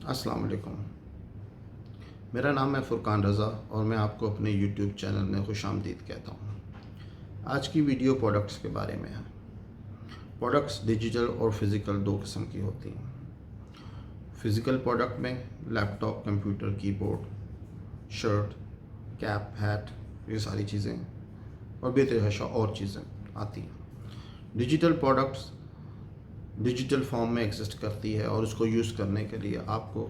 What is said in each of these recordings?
अस्सलाम वालेकुम। मेरा नाम है फ़ुरकान रज़ा और मैं आपको अपने यूट्यूब चैनल में खुशामदीद कहता हूँ। आज की वीडियो प्रोडक्ट्स के बारे में है। प्रोडक्ट्स डिजिटल और फिज़िकल दो किस्म की होती हैं। फ़िज़िकल प्रोडक्ट में laptop, computer, keyboard, shirt, cap, hat, ये सारी चीज़ें और बेतहाशा और चीज़ें आती हैं। डिजिटल प्रोडक्ट्स डिजिटल फॉर्म में एग्जिस्ट करती है और उसको यूज़ करने के लिए आपको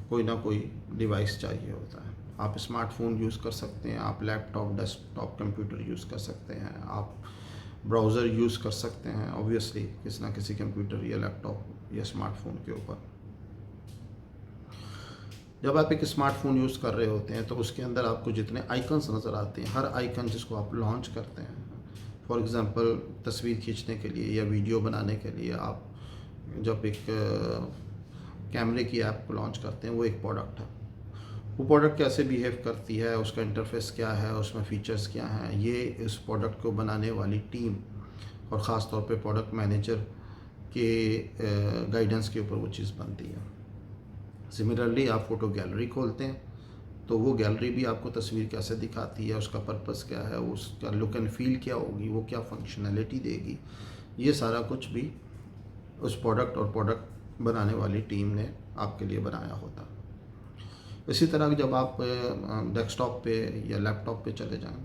कोई ना कोई डिवाइस चाहिए होता है। आप स्मार्टफ़ोन यूज़ कर सकते हैं, आप लैपटॉप, डेस्कटॉप, कंप्यूटर यूज़ कर सकते हैं, आप ब्राउज़र यूज़ कर सकते हैं ऑब्वियसली किसी ना किसी कंप्यूटर या लैपटॉप या स्मार्टफ़ोन के ऊपर। जब आप एक स्मार्टफ़ोन यूज़ कर रहे होते हैं तो उसके अंदर आपको जितने आइकन्स नज़र आते हैं, हर आइकन जिसको आप लॉन्च करते हैं, फॉर एग्ज़ाम्पल तस्वीर खींचने के लिए या वीडियो बनाने के लिए आप जब एक कैमरे की ऐप को लॉन्च करते हैं, वो एक प्रोडक्ट है। वो प्रोडक्ट कैसे बिहेव करती है, उसका इंटरफेस क्या है, उसमें फ़ीचर्स क्या हैं, ये इस प्रोडक्ट को बनाने वाली टीम और ख़ास तौर पे प्रोडक्ट मैनेजर के गाइडेंस के ऊपर वो चीज़ बनती है। सिमिलरली आप फ़ोटो गैलरी खोलते हैं तो वो गैलरी भी आपको तस्वीर कैसे दिखाती है, उसका पर्पस क्या है, उसका लुक एंड फील क्या होगी, वो क्या फंक्शनैलिटी देगी, ये सारा कुछ भी उस प्रोडक्ट और प्रोडक्ट बनाने वाली टीम ने आपके लिए बनाया होता। इसी तरह जब आप डेस्कटॉप पे या लैपटॉप पे चले जाएं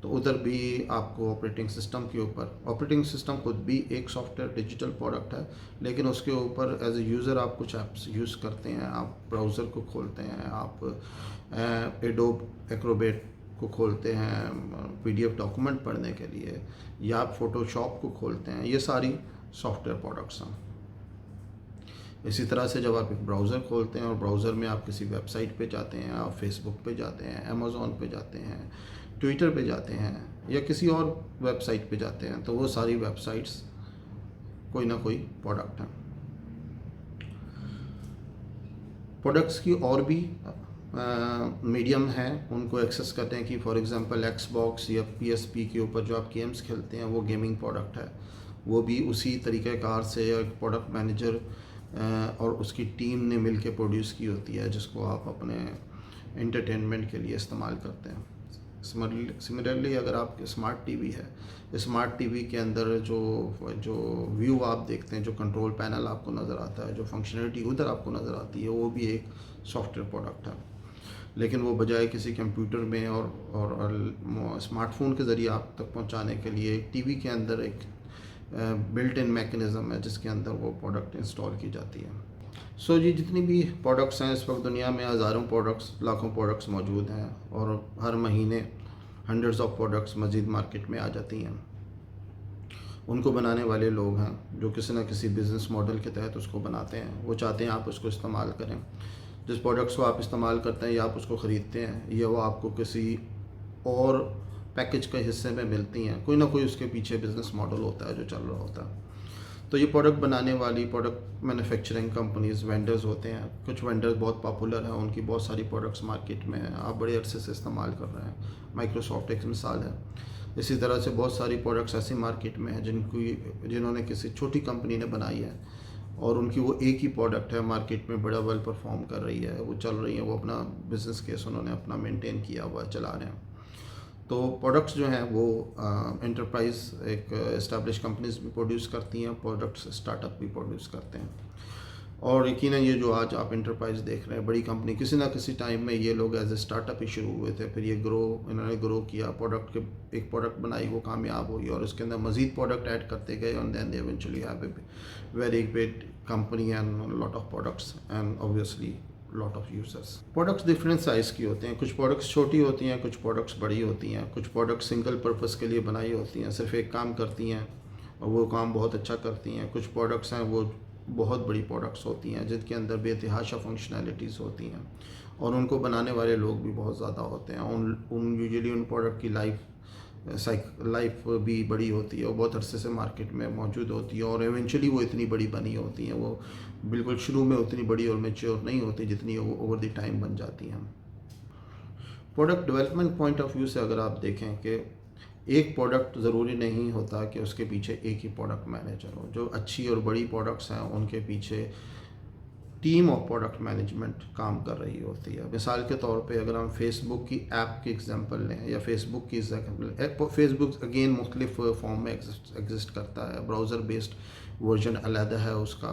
तो उधर भी आपको ऑपरेटिंग सिस्टम के ऊपर, ऑपरेटिंग सिस्टम खुद भी एक सॉफ्टवेयर डिजिटल प्रोडक्ट है, लेकिन उसके ऊपर एज ए यूज़र आप कुछ ऐप्स यूज़ करते हैं, आप ब्राउज़र को खोलते हैं, आप एडोब एक्रोबेट को खोलते हैं PDF डॉक्यूमेंट पढ़ने के लिए, या आप फ़ोटोशॉप को खोलते हैं, ये सारी सॉफ्टवेयर प्रोडक्ट्स हैं। इसी तरह से जब आप एक ब्राउज़र खोलते हैं और ब्राउज़र में आप किसी वेबसाइट पे जाते हैं, आप फेसबुक पे जाते हैं, अमेज़ॉन पे जाते हैं, ट्विटर पे जाते हैं या किसी और वेबसाइट पे जाते हैं, तो वो सारी वेबसाइट्स कोई ना कोई प्रोडक्ट हैं। प्रोडक्ट्स की और भी मीडियम हैं उनको एक्सेस करते हैं कि फॉर एग्जांपल एक्सबॉक्स या PSP के ऊपर जो आप गेम्स खेलते हैं वो गेमिंग प्रोडक्ट है। वो भी उसी तरीक़ेकार से एक प्रोडक्ट मैनेजर और उसकी टीम ने मिल के प्रोड्यूस की होती है, जिसको आप अपने एंटरटेनमेंट के लिए इस्तेमाल करते हैं। सिमिलरली अगर आप स्मार्ट टीवी है, स्मार्ट टीवी के अंदर जो जो व्यू आप देखते हैं, जो कंट्रोल पैनल आपको नज़र आता है, जो फंक्शनलिटी उधर आपको नज़र आती है, वो भी एक सॉफ्टवेयर प्रोडक्ट है। लेकिन वो बजाय किसी कंप्यूटर में और स्मार्टफोन के ज़रिए आप तक पहुंचाने के लिए एक टीवी के अंदर एक बिल्ट इन मैकेनिज़्म है जिसके अंदर वो प्रोडक्ट इंस्टॉल की जाती है। सो जी, जितनी भी प्रोडक्ट्स हैं इस वक्त दुनिया में, हज़ारों प्रोडक्ट्स, लाखों प्रोडक्ट्स मौजूद हैं और हर महीने हंड्रेड्स ऑफ प्रोडक्ट्स मज़ीद मार्केट में आ जाती हैं। उनको बनाने वाले लोग हैं जो किसी न किसी बिज़नेस मॉडल के तहत उसको बनाते हैं। वो चाहते हैं आप उसको इस्तेमाल करें। जिस प्रोडक्ट्स को आप इस्तेमाल करते हैं या आप उसको ख़रीदते हैं या वो आपको किसी और पैकेज के हिस्से में मिलती हैं, कोई ना कोई उसके पीछे बिज़नेस मॉडल होता है जो चल रहा होता है। तो ये प्रोडक्ट बनाने वाली प्रोडक्ट मैन्युफैक्चरिंग कंपनीज़, वेंडर्स होते हैं। कुछ वेंडर्स बहुत पॉपुलर हैं, उनकी बहुत सारी प्रोडक्ट्स मार्केट में हैं, आप बड़े अरसे से इस्तेमाल कर रहे हैं। माइक्रोसॉफ्ट एक मिसाल है। इसी तरह से बहुत सारी प्रोडक्ट्स ऐसी मार्केट में हैं जिन्होंने किसी छोटी कंपनी ने बनाई है और उनकी वो एक ही प्रोडक्ट है, मार्केट में बड़ा वेल परफॉर्म कर रही है, वो चल रही है, वो अपना बिज़नेस केस उन्होंने अपना मेंटेन किया हुआ चला रहे हैं। तो प्रोडक्ट्स जो हैं वो एंटरप्राइज एक इस्टेब्लिश कंपनीज भी प्रोड्यूस करती हैं, प्रोडक्ट्स स्टार्टअप भी प्रोड्यूस करते हैं। और यकीनन ये जो आज आप एंटरप्राइज देख रहे हैं, बड़ी कंपनी, किसी ना किसी टाइम में ये लोग एज ए स्टार्टअप ही शुरू हुए थे, फिर ये इन्होंने ग्रो किया, प्रोडक्ट के एक प्रोडक्ट बनाई, वो कामयाब हुई और उसके अंदर मज़ीद प्रोडक्ट ऐड करते गए और then they eventually have a very big company and lot of products and obviously lot of users. Products different size की होते हैं, कुछ प्रोडक्ट्स छोटी होती हैं, कुछ प्रोडक्ट्स बड़ी होती हैं, कुछ प्रोडक्ट्स सिंगल पर्पस के लिए बनाई होती हैं, सिर्फ एक काम करती हैं और वो काम बहुत अच्छा करती हैं। कुछ प्रोडक्ट्स हैं वो बहुत बड़ी प्रोडक्ट्स होती हैं जिनके अंदर बेतहाशा फंक्शनैलिटीज़ होती हैं और उनको बनाने वाले लोग भी बहुत ज़्यादा होते हैं। उन यूजुअली उन प्रोडक्ट की लाइफ भी बड़ी होती है, वो बहुत अरसे से मार्केट में मौजूद होती है और इवेंचुअली वो इतनी बड़ी बनी होती हैं, वो बिल्कुल शुरू में उतनी बड़ी और मैच्योर नहीं होती जितनी वो ओवर द टाइम बन जाती हैं। Product development point of view से अगर आप देखें कि एक प्रोडक्ट ज़रूरी नहीं होता कि उसके पीछे एक ही प्रोडक्ट मैनेजर हो। जो अच्छी और बड़ी प्रोडक्ट्स हैं उनके पीछे टीम ऑफ प्रोडक्ट मैनेजमेंट काम कर रही होती है। मिसाल के तौर पे अगर हम फेसबुक की ऐप की एग्जांपल लें या फेसबुक की फेसबुक अगेन मुख्तलिफ फॉर्म में एग्जिस्ट करता है। ब्राउज़र बेस्ड वर्जन अलग है उसका,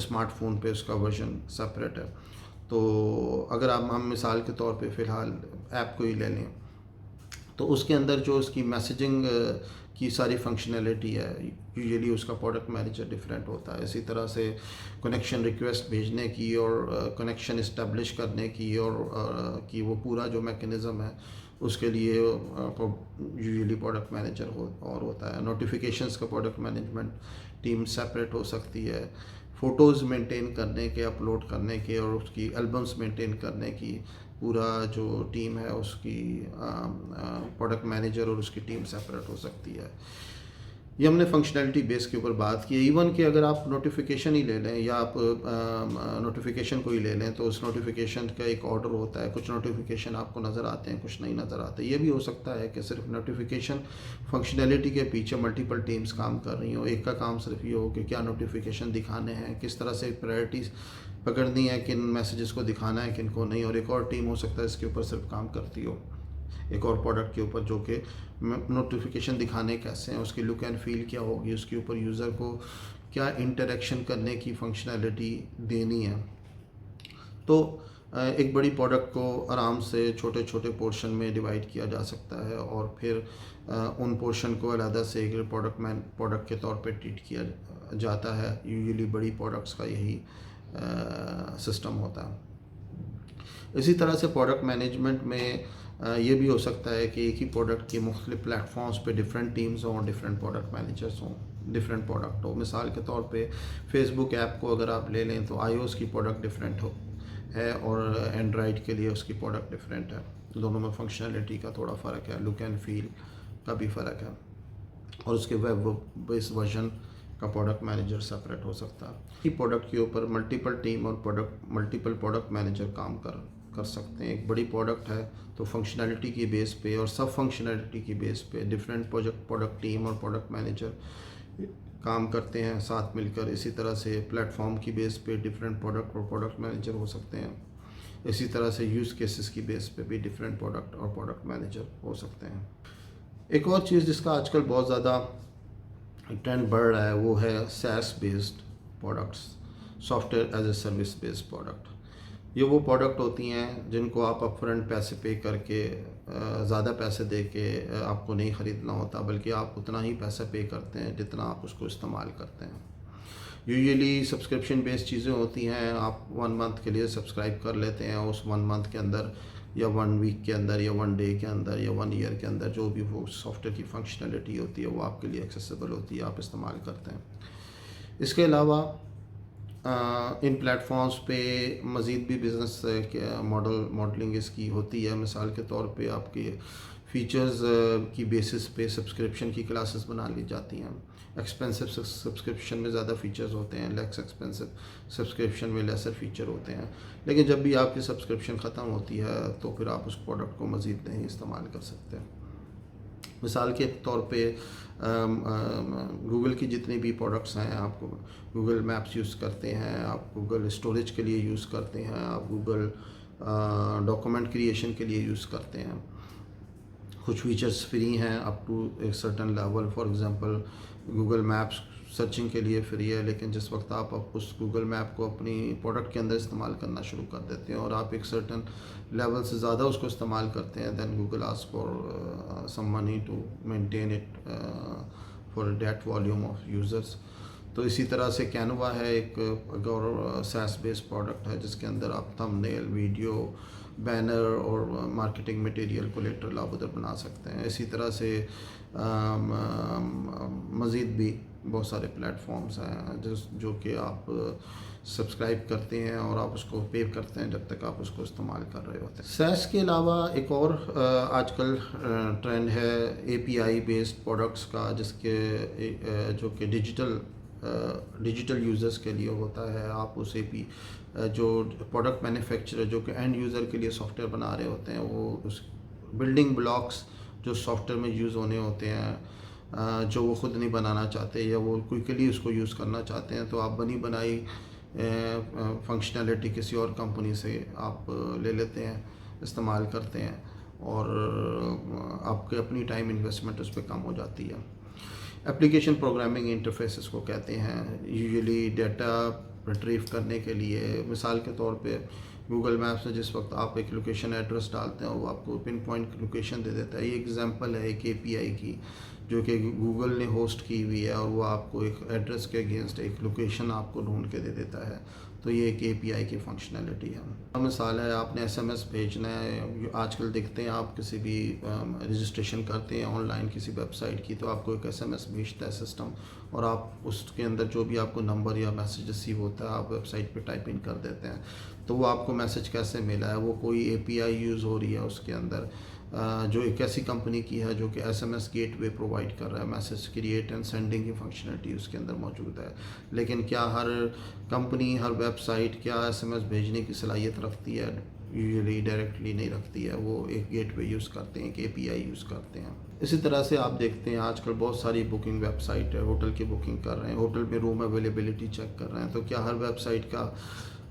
स्मार्टफोन पे उसका वर्जन सेपरेट है। तो अगर हम मिसाल के तौर पे फ़िलहाल ऐप को ही ले लें तो उसके अंदर जो उसकी मैसेजिंग की सारी फंक्शनैलिटी है, यूजुअली उसका प्रोडक्ट मैनेजर डिफरेंट होता है। इसी तरह से कनेक्शन रिक्वेस्ट भेजने की और कनेक्शन इस्टेब्लिश करने की और कि वो पूरा जो मैकेनिज़्म है उसके लिए यूजुअली प्रोडक्ट मैनेजर होता है। नोटिफिकेशंस का प्रोडक्ट मैनेजमेंट टीम सेपरेट हो सकती है। फ़ोटोज़ मेंटेन करने के, अपलोड करने के और उसकी एल्बम्स मेंटेन करने की पूरा जो टीम है उसकी प्रोडक्ट मैनेजर और उसकी टीम सेपरेट हो सकती है। ये हमने फंक्शनैलिटी बेस के ऊपर बात की है। इवन कि अगर आप नोटिफिकेशन ही ले लें या आप नोटिफिकेशन को ही ले लें तो उस नोटिफिकेशन का एक ऑर्डर होता है। कुछ नोटिफिकेशन आपको नज़र आते हैं, कुछ नहीं नज़र आते। ये भी हो सकता है कि सिर्फ नोटिफिकेशन फंक्शनैलिटी के पीछे मल्टीपल टीम्स काम कर रही हो। एक का काम सिर्फ ये हो कि क्या नोटिफिकेशन दिखाने हैं, किस तरह से प्रायोरिटीज़ पकड़नी है, किन मैसेजेस को दिखाना है, किन को नहीं। और एक और टीम हो सकता है इसके ऊपर सिर्फ काम करती हो, एक और प्रोडक्ट के ऊपर, जो कि नोटिफिकेशन दिखाने कैसे हैं, उसकी लुक एंड फील क्या होगी, उसके ऊपर यूज़र को क्या इंटरेक्शन करने की फंक्शनैलिटी देनी है। तो एक बड़ी प्रोडक्ट को आराम से छोटे छोटे पोर्शन में डिवाइड किया जा सकता है और फिर उन पोर्शन को अलग से एक प्रोडक्ट के तौर पे ट्रीट किया जाता है। यूजुअली बड़ी प्रोडक्ट्स का यही सिस्टम होता है। इसी तरह से प्रोडक्ट मैनेजमेंट में ये भी हो सकता है कि एक ही प्रोडक्ट के मुख्तलिफ प्लेटफॉर्म्स पे डिफरेंट टीम्स हों, डिफरेंट प्रोडक्ट मैनेजर्स हों, डिफरेंट प्रोडक्ट हो। मिसाल के तौर पे फेसबुक ऐप को अगर आप ले लें तो iOS की प्रोडक्ट डिफरेंट है और एंड्रॉयड के लिए उसकी प्रोडक्ट डिफरेंट है। दोनों में फंक्शनैलिटी का थोड़ा फ़र्क है, लुक एंड फील का भी फ़र्क है और उसके वेब बेस्ड वर्जन का प्रोडक्ट मैनेजर सेपरेट हो सकता है। ही प्रोडक्ट के ऊपर मल्टीपल टीम और मल्टीपल प्रोडक्ट मैनेजर काम कर सकते हैं। एक बड़ी प्रोडक्ट है तो फंक्शनैलिटी की बेस पे और सब फंक्शनैलिटी की बेस पे डिफरेंट प्रोडक्ट टीम और प्रोडक्ट मैनेजर काम करते हैं साथ मिलकर। इसी तरह से प्लेटफॉर्म की बेस पे डिफरेंट प्रोडक्ट और प्रोडक्ट मैनेजर हो सकते हैं। इसी तरह से यूज़ केसेस की बेस पे भी डिफरेंट प्रोडक्ट और प्रोडक्ट मैनेजर हो सकते हैं। एक और चीज़ जिसका आजकल बहुत ज़्यादा ट्रेंड बढ़ रहा है वो है SaaS based products, software as a service based product. ये वो प्रोडक्ट होती हैं जिनको आप अपफ्रंट पैसे पे करके ज़्यादा पैसे दे के आपको नहीं ख़रीदना होता, बल्कि आप उतना ही पैसा पे करते हैं जितना आप उसको इस्तेमाल करते हैं। यूजुअली सब्सक्रिप्शन बेस्ड चीज़ें होती हैं। आप 1 मंथ के लिए सब्सक्राइब कर लेते हैं, उस 1 मंथ के अंदर या 1 वीक के अंदर या 1 डे के अंदर या 1 ईयर के अंदर जो भी वो सॉफ्टवेयर की फंक्शनैलिटी होती है वो आपके लिए एक्सेसिबल होती है, आप इस्तेमाल करते हैं। इसके अलावा इन प्लेटफॉर्म्स पे मज़ीद भी बिज़नेस मॉडलिंग इसकी होती है। मिसाल के तौर पे आपके फ़ीचर्स की बेसिस पे सब्सक्रिप्शन की क्लासेस बना ली जाती हैं। एक्सपेंसिव सब्सक्रिप्शन में ज़्यादा फ़ीचर्स होते हैं, लेस एक्सपेंसिव सब्सक्रिप्शन में लेसर फ़ीचर होते हैं। लेकिन जब भी आपकी सब्सक्रिप्शन ख़त्म होती है तो फिर आप उस प्रोडक्ट को मज़ीद नहीं इस्तेमाल कर सकते। मिसाल के तौर पे गूगल की जितनी भी प्रोडक्ट्स हैं, आप गूगल मैप्स यूज़ करते हैं, आप गूगल स्टोरेज के लिए यूज़ करते हैं, आप गूगल डॉक्यूमेंट क्रिएशन के लिए यूज़ करते हैं। कुछ फीचर्स फ्री हैं अप टू एक certain level. For example Google maps searching के लिए फ्री है, लेकिन जिस वक्त आप उस गूगल मैप को अपनी प्रोडक्ट के अंदर इस्तेमाल करना शुरू कर देते हैं और आप एक सर्टन लेवल से ज़्यादा उसको इस्तेमाल करते हैं, then Google ask for some money to maintain it for that volume of users. तो इसी तरह से कैनवा है एक और SaaS बेस्ड प्रोडक्ट है जिसके अंदर आप थंबनेल, वीडियो, बैनर और मार्केटिंग मटेरियल कोलेटरल आप उधर बना सकते हैं। इसी तरह से मज़ीद भी बहुत सारे प्लेटफॉर्म्स हैं जो कि आप सब्सक्राइब करते हैं और आप उसको पे करते हैं जब तक आप उसको इस्तेमाल कर रहे होते हैं। SaaS के अलावा एक और आजकल ट्रेंड है API बेस्ड प्रोडक्ट्स का, जिसके जो कि डिजिटल यूज़र्स के लिए होता है। आप उस जो प्रोडक्ट मैन्युफैक्चरर जो कि एंड यूज़र के लिए सॉफ्टवेयर बना रहे होते हैं, वो उस बिल्डिंग ब्लॉक्स जो सॉफ्टवेयर में यूज़ होने होते हैं जो वो ख़ुद नहीं बनाना चाहते या वो क्विकली उसको यूज़ करना चाहते हैं, तो आप बनी बनाई फंक्शनैलिटी किसी और कंपनी से आप ले लेते हैं, इस्तेमाल करते हैं, और आपके अपनी टाइम इन्वेस्टमेंट उस पर कम हो जाती है। एप्लीकेशन प्रोग्रामिंग इंटरफेसेस को कहते हैं। यूजुअली डाटा रिट्रीव करने के लिए, मिसाल के तौर पे गूगल मैप्स में जिस वक्त आप एक लोकेशन एड्रेस डालते हैं वो आपको पिन पॉइंट लोकेशन दे देता है। ये एग्जांपल है एक एपीआई की जो कि गूगल ने होस्ट की हुई है, और वो आपको एक एड्रेस के अगेंस्ट एक लोकेशन आपको ढूंढ के दे देता है। तो ये एक एपीआई की फंक्शनैलिटी है। मिसाल है, आपने एसएमएस भेजना है, आजकल देखते हैं आप किसी भी रजिस्ट्रेशन करते हैं ऑनलाइन किसी वेबसाइट की, तो आपको एक एसएमएस भेजता है सिस्टम, और आप उसके अंदर जो भी आपको नंबर या मैसेज रिसीव होता है आप वेबसाइट पे टाइप इन कर देते हैं। तो वो आपको मैसेज कैसे मिला है, वो कोई एपीआई यूज़ हो रही है उसके अंदर, जो एक ऐसी कंपनी की है जो कि एसएमएस गेटवे प्रोवाइड कर रहा है, मैसेज क्रिएट एंड सेंडिंग की फंक्शनलिटी उसके अंदर मौजूद है। लेकिन क्या हर कंपनी, हर वेबसाइट क्या एसएमएस भेजने की सलाहियत रखती है? यूजुअली डायरेक्टली नहीं रखती है, वो एक गेटवे यूज़ करते हैं, एक एपीआई यूज़ करते हैं। इसी तरह से आप देखते हैं आजकल बहुत सारी बुकिंग वेबसाइट है, होटल की बुकिंग कर रहे हैं, होटल में रूम अवेलेबिलिटी चेक कर रहे हैं। तो क्या हर वेबसाइट का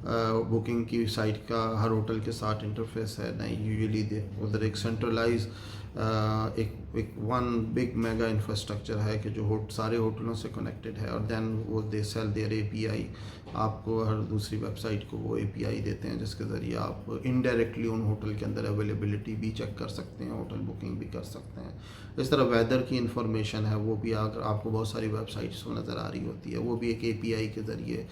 बुकिंग की साइट का हर होटल के साथ इंटरफेस है? नहीं, यूजुअली उधर एक सेंट्रलाइज एक वन बिग मेगा इंफ्रास्ट्रक्चर है कि जो सारे होटलों से कनेक्टेड है, और देन वो दे सेल देयर एपीआई, आपको हर दूसरी वेबसाइट को वो एपीआई देते हैं जिसके ज़रिए आप इनडायरेक्टली उन होटल के अंदर अवेलेबिलिटी भी चेक कर सकते हैं, होटल बुकिंग भी कर सकते हैं। इस तरह वेदर की इंफॉर्मेशन है, वो भी अगर आपको बहुत सारी वेबसाइट्स को नज़र आ रही होती है, वो भी एक एपीआई के ज़रिए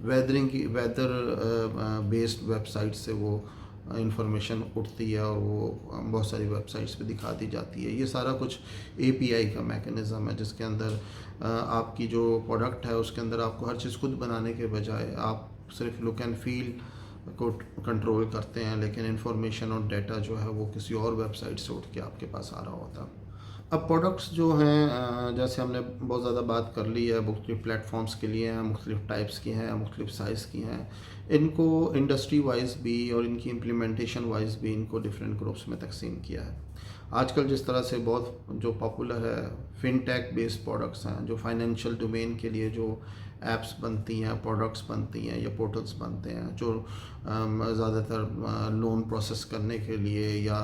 वेदर बेस्ड वेबसाइट से वो इंफॉर्मेशन उठती है, और वो बहुत सारी वेबसाइट्स पे दिखा दी जाती है। ये सारा कुछ एपीआई का मैकेनिज़्म है जिसके अंदर आपकी जो प्रोडक्ट है उसके अंदर आपको हर चीज़ खुद बनाने के बजाय आप सिर्फ लुक एंड फील को कंट्रोल करते हैं, लेकिन इंफॉर्मेशन और डाटा जो है वो किसी और वेबसाइट से उठ के आपके पास आ रहा होता है। अब प्रोडक्ट्स जो हैं, जैसे हमने बहुत ज़्यादा बात कर ली है, मुख्तलिफ़ प्लेटफॉर्म्स के लिए हैं, मुख्तलिफ़ टाइप्स की हैं, मुख्तलिफ़ साइज़ की हैं। इनको इंडस्ट्री वाइज भी और इनकी इम्प्लीमेंटेशन वाइज भी इनको डिफरेंट ग्रुप्स में तकसीम किया है। आजकल जिस तरह से बहुत जो पॉपुलर है फिनटेक बेस्ड प्रोडक्ट्स हैं, जो फाइनेंशियल डोमेन के लिए जो ऐप्स बनती हैं, प्रोडक्ट्स बनती हैं या पोर्टल्स बनते हैं, जो ज़्यादातर लोन प्रोसेस करने के लिए या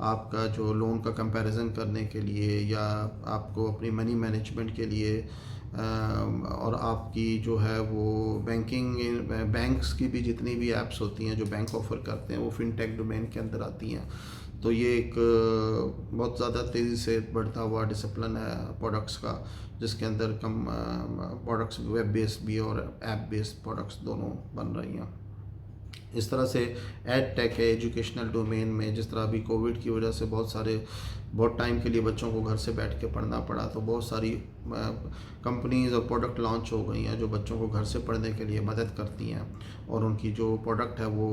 आपका जो लोन का कंपैरिजन करने के लिए या आपको अपनी मनी मैनेजमेंट के लिए और आपकी जो है वो बैंक्स की भी जितनी भी ऐप्स होती हैं जो बैंक ऑफ़र करते हैं वो फिनटेक डोमेन के अंदर आती हैं। तो ये एक बहुत ज़्यादा तेज़ी से बढ़ता हुआ डिसिप्लिन है प्रोडक्ट्स का, जिसके अंदर कम प्रोडक्ट्स वेब बेस्ड भी और ऐप बेस्ड प्रोडक्ट्स दोनों बन रही हैं। इस तरह से एड टेक है एजुकेशनल डोमेन में, जिस तरह अभी कोविड की वजह से बहुत टाइम के लिए बच्चों को घर से बैठ के पढ़ना पड़ा, तो बहुत सारी कंपनीज और प्रोडक्ट लॉन्च हो गई हैं जो बच्चों को घर से पढ़ने के लिए मदद करती हैं, और उनकी जो प्रोडक्ट है वो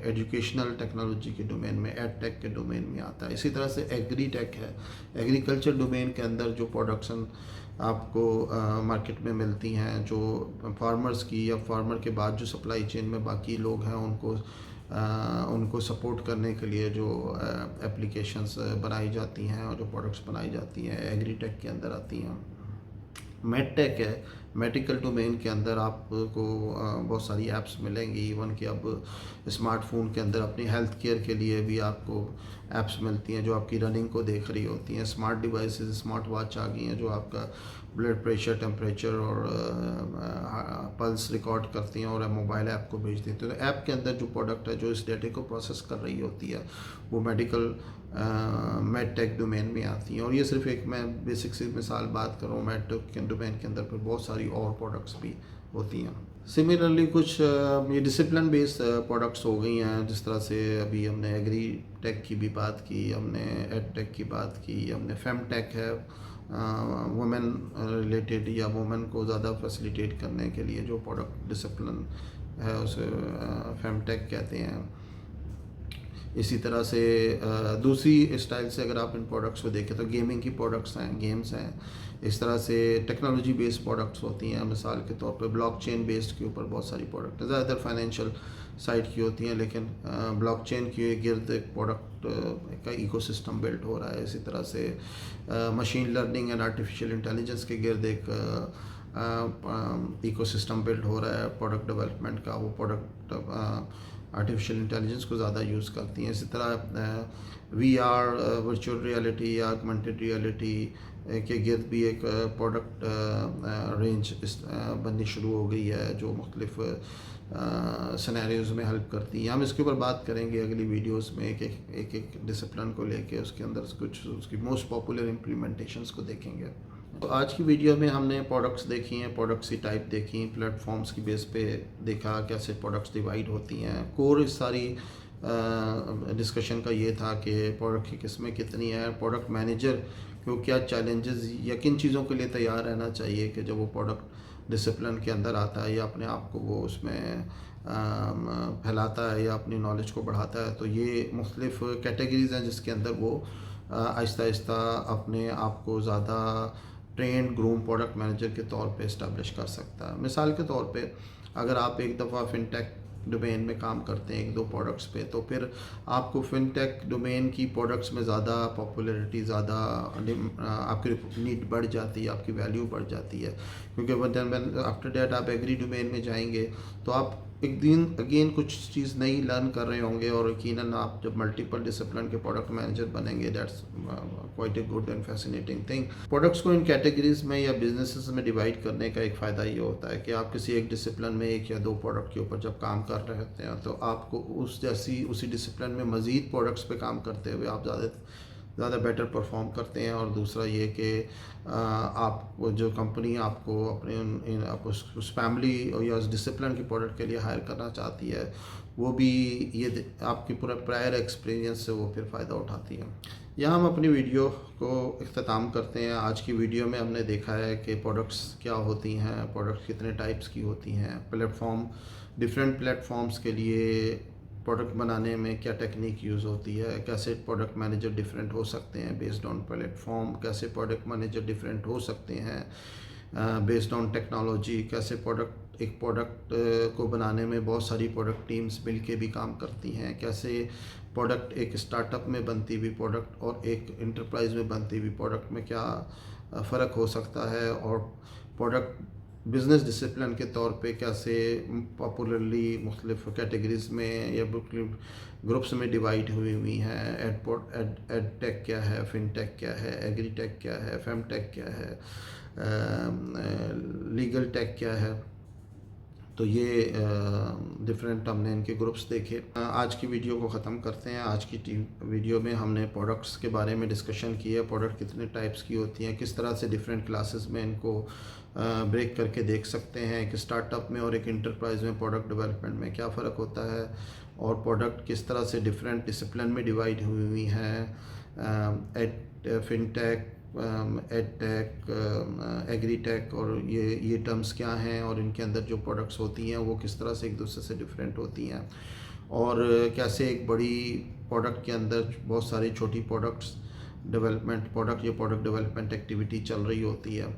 एजुकेशनल टेक्नोलॉजी के डोमेन में, एड टेक के डोमेन में आता है। इसी तरह से एग्री टेक है, एग्रीकल्चर डोमेन के अंदर जो प्रोडक्शन आपको मार्केट में मिलती हैं, जो फार्मर्स की या फार्मर के बाद जो सप्लाई चेन में बाकी लोग हैं उनको सपोर्ट करने के लिए जो एप्लीकेशंस बनाई जाती हैं और जो प्रोडक्ट्स बनाई जाती हैं, एग्री टेक के अंदर आती हैं। मेड टेक है, मेडिकल डोमेन के अंदर आपको बहुत सारी ऐप्स मिलेंगी, इवन कि अब स्मार्टफोन के अंदर अपनी हेल्थ केयर के लिए भी आपको ऐप्स मिलती हैं जो आपकी रनिंग को देख रही होती हैं। स्मार्ट डिवाइसेस, स्मार्ट वॉच आ गई हैं जो आपका ब्लड प्रेशर, टेम्परेचर और पल्स रिकॉर्ड करती हैं और मोबाइल ऐप को भेज देती हैं। तो ऐप के अंदर जो प्रोडक्ट है जो इस डेटे को प्रोसेस कर रही होती है वो मेड टेक डोमेन में आती हैं। और ये सिर्फ एक मैं बेसिक सी मिसाल बात कर रहा हूँ, मेड टेक के डोमेन के अंदर फिर बहुत सारी और प्रोडक्ट्स भी होती हैं। सिमिलरली कुछ ये डिसिप्लिन बेस्ड प्रोडक्ट्स हो गई हैं, जिस तरह से अभी हमने एग्री टेक की भी बात की, हमने एड टेक की बात की, हमने फेम टेक है, वुमेन रिलेटेड या वुमेन को ज़्यादा फैसिलिटेट करने के लिए जो प्रोडक्ट डिसिप्लिन है उसे फेम टेक कहते हैं। इसी तरह से दूसरी स्टाइल से अगर आप इन प्रोडक्ट्स को देखें तो गेमिंग की प्रोडक्ट्स हैं, गेम्स हैं। इस तरह से टेक्नोलॉजी बेस्ड प्रोडक्ट्स होती हैं, मिसाल के तौर पे ब्लॉकचेन बेस्ड के ऊपर बहुत सारी प्रोडक्ट हैं, ज़्यादातर फाइनेंशियल साइड की होती हैं, लेकिन ब्लॉकचेन के गिर्द एक प्रोडक्ट का इकोसिस्टम बिल्ड हो रहा है। इसी तरह से machine learning and artificial intelligence के गिर्द एक इकोसिस्टम बिल्ड हो रहा है प्रोडक्ट डेवलपमेंट का, वो प्रोडक्ट आर्टिफिशियल इंटेलिजेंस को ज़्यादा यूज़ करती हैं। इसी तरह VR वर्चुअल रियलिटी या ऑगमेंटेड रियलिटी के गिर्द भी एक प्रोडक्ट रेंज बननी शुरू हो गई है जो मुख्तलिफ सिनेरियोज में हेल्प करती हैं। हम इसके ऊपर बात करेंगे अगली वीडियोस में, एक डिसिप्लिन को लेके उसके अंदर कुछ उसकी मोस्ट पॉपुलर इम्प्लीमेंटेशंस को देखेंगे। तो आज की वीडियो में हमने प्रोडक्ट्स देखी हैं, प्रोडक्ट्स की टाइप देखी, प्लेटफॉर्म्स की बेस पे देखा कैसे प्रोडक्ट्स डिवाइड होती हैं। कोर इस सारी डिस्कशन का ये था कि प्रोडक्ट की किस्में कितनी हैं, प्रोडक्ट मैनेजर को क्या चैलेंजेस या किन चीज़ों के लिए तैयार रहना चाहिए कि जब वो प्रोडक्ट डिसिप्लिन के अंदर आता है या अपने आप को वो उसमें फैलाता है या अपनी नॉलेज को बढ़ाता है। तो ये मुख्तलिफ कैटेगरीज़ हैं जिसके अंदर वो आहिस्ता आहिस्ता अपने आप को ज़्यादा ट्रेंड ग्रूम प्रोडक्ट मैनेजर के तौर पे इस्टेब्लिश कर सकता है। मिसाल के तौर पे अगर आप एक दफ़ा फिनटेक डोमेन में काम करते हैं 1-2 प्रोडक्ट्स पे, तो फिर आपको फिनटेक डोमेन की प्रोडक्ट्स में ज़्यादा पॉपुलैरिटी, ज़्यादा आपकी नीड बढ़ जाती है, आपकी वैल्यू बढ़ जाती है। क्योंकि आफ्टर डेट आप एग्री डोमेन में जाएंगे तो आप एक दिन अगेन कुछ चीज़ नई लर्न कर रहे होंगे और यकीनन आप जब मल्टीपल डिसिप्लिन के प्रोडक्ट मैनेजर बनेंगे, that's quite a good and fascinating thing. Products को इन कैटेगरीज में या बिजनेसेस में डिवाइड करने का एक फ़ायदा ये होता है कि आप किसी एक डिसिप्लिन में 1 या 2 प्रोडक्ट के ऊपर जब काम कर रहे होते हैं तो आपको उसी डिसिप्लिन में मज़ीद प्रोडक्ट्स पे काम करते हुए आप ज़्यादा बेटर परफॉर्म करते हैं। और दूसरा ये कि आप जो कंपनी आपको अपने आप उस फैमिली या उस डिसिप्लिन की प्रोडक्ट के लिए हायर करना चाहती है, वो भी ये आपकी पूरा प्रायर एक्सपीरियंस से वो फिर फ़ायदा उठाती है। यहाँ हम अपनी वीडियो को इख्तिताम करते हैं। आज की वीडियो में हमने देखा है कि प्रोडक्ट्स क्या होती हैं, प्रोडक्ट्स कितने टाइप्स की होती हैं, प्लेटफॉर्म डिफरेंट प्लेटफॉर्म्स के लिए प्रोडक्ट बनाने में क्या टेक्निक यूज़ होती है, कैसे प्रोडक्ट मैनेजर डिफरेंट हो सकते हैं बेस्ड ऑन प्लेटफॉर्म, कैसे प्रोडक्ट मैनेजर डिफरेंट हो सकते हैं बेस्ड ऑन टेक्नोलॉजी, कैसे एक प्रोडक्ट को बनाने में बहुत सारी प्रोडक्ट टीम्स मिल के भी काम करती हैं, कैसे प्रोडक्ट एक स्टार्टअप में बनती हुई प्रोडक्ट और एक इंटरप्राइज में बनती हुई प्रोडक्ट में क्या फ़र्क हो सकता है, और प्रोडक्ट बिज़नेस डिसिप्लिन के तौर पे कैसे पॉपुलरली मुख्तलिफ कैटेगरीज़ में या ग्रुप्स में डिवाइड हुई हैं। एड टेक क्या है, फिनटेक क्या है, एग्री टेक क्या है, फेमटेक क्या है, लीगल टेक क्या है। तो ये डिफरेंट हमने इनके ग्रुप्स देखे। आज की वीडियो को ख़त्म करते हैं। आज की वीडियो में हमने प्रोडक्ट्स के बारे में डिस्कशन की है, प्रोडक्ट कितने टाइप्स की होती हैं, किस तरह से डिफरेंट क्लासेस में इनको ब्रेक करके देख सकते हैं, एक स्टार्टअप में और एक इंटरप्राइज में प्रोडक्ट डेवलपमेंट में क्या फ़र्क होता है, और प्रोडक्ट किस तरह से डिफरेंट डिसिप्लिन में डिवाइड हुई हैं, फिनटेक, एडटेक, एग्रीटेक, और ये टर्म्स क्या हैं और इनके अंदर जो प्रोडक्ट्स होती हैं वो किस तरह से एक दूसरे से डिफरेंट होती हैं, और कैसे एक बड़ी प्रोडक्ट के अंदर बहुत सारी छोटी प्रोडक्ट डेवलपमेंट एक्टिविटी चल रही होती है।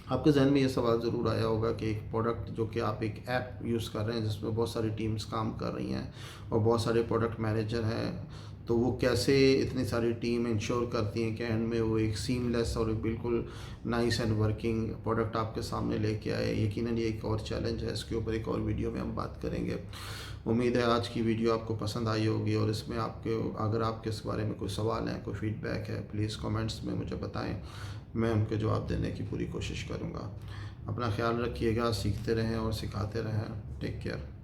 आपके जहन में ये सवाल ज़रूर आया होगा कि एक प्रोडक्ट जो कि आप एक ऐप यूज़ कर रहे हैं जिसमें बहुत सारी टीम्स काम कर रही हैं और बहुत सारे प्रोडक्ट मैनेजर हैं, तो वो कैसे इतनी सारी टीम इंश्योर करती हैं कि एंड में वो एक सीमलेस और एक बिल्कुल नाइस एंड वर्किंग प्रोडक्ट आपके सामने लेके आए। यकीनन ये एक और चैलेंज है, इसके ऊपर एक और वीडियो में हम बात करेंगे। उम्मीद है आज की वीडियो आपको पसंद आई होगी, और इसमें अगर आपके इस बारे में कोई सवाल है, कोई फीडबैक है, प्लीज़ कमेंट्स में मुझे बताएं, मैं उनके जवाब देने की पूरी कोशिश करूँगा। अपना ख्याल रखिएगा, सीखते रहें और सिखाते रहें। Take care.